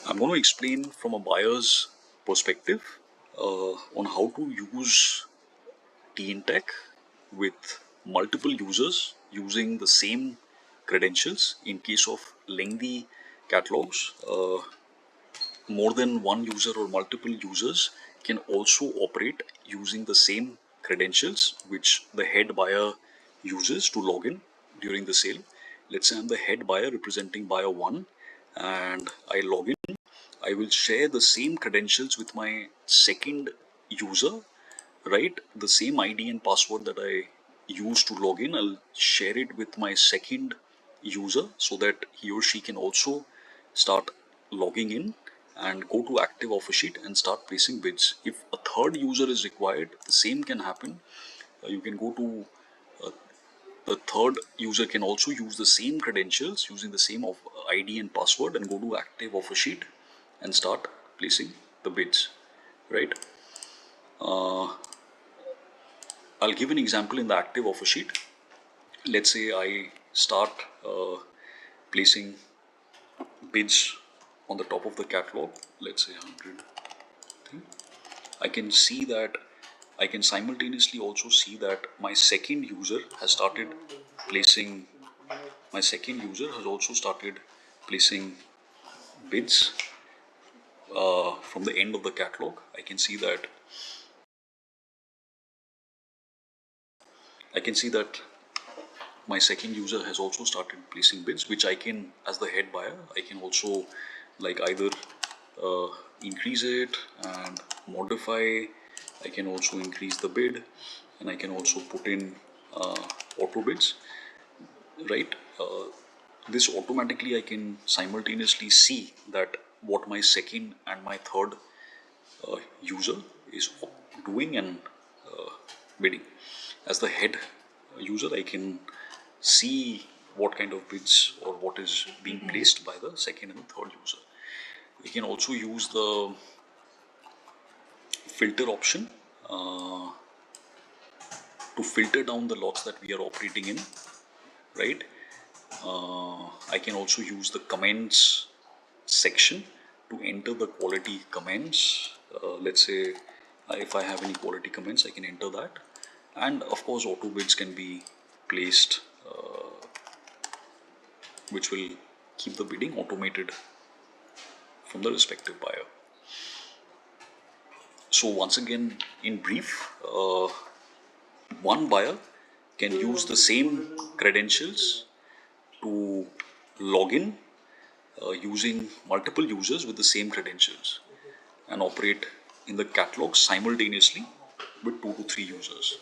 I'm going to explain from a buyer's perspective on how to use TNTech with multiple users using the same credentials in case of lengthy catalogs. More than one user or multiple users can also operate using the same credentials which the head buyer uses to log in during the sale. Let's say I'm the head buyer representing buyer 1 and I log in. I will share the same credentials with my second user, right? The same ID and password that I use to log in, I'll share it with my second user so that he or she can also start logging in and go to active offer sheet and start placing bids. If a third user is required, the same can happen. You can go to the third user can also use the same credentials using the same ID and password and go to active offer sheet and start placing the bids, right? I'll give an example in the active offer sheet. Let's say I start placing bids on the top of the catalog. Let's say 100. I can see that I can simultaneously also see that my second user has started placing. My second user has also started placing bids from the end of the catalog. I can see that my second user has also started placing bids, which I can, as the head buyer, I can also like either increase it and modify. I can also increase the bid, and I can also put in auto bids, right? This automatically I can simultaneously see that what my second and my third user is doing and bidding. As the head user, I can see what kind of bids or what is being placed by the second and the third user. We can also use the filter option to filter down the lots that we are operating in, right? I can also use the comments section to enter the quality comments. Let's say if I have any quality comments, I can enter that. And of course, auto bids can be placed, which will keep the bidding automated from the respective buyer. So once again, in brief, one buyer can use the same credentials to log in using multiple users with the same credentials and operate in the catalog simultaneously with 2 to 3 users.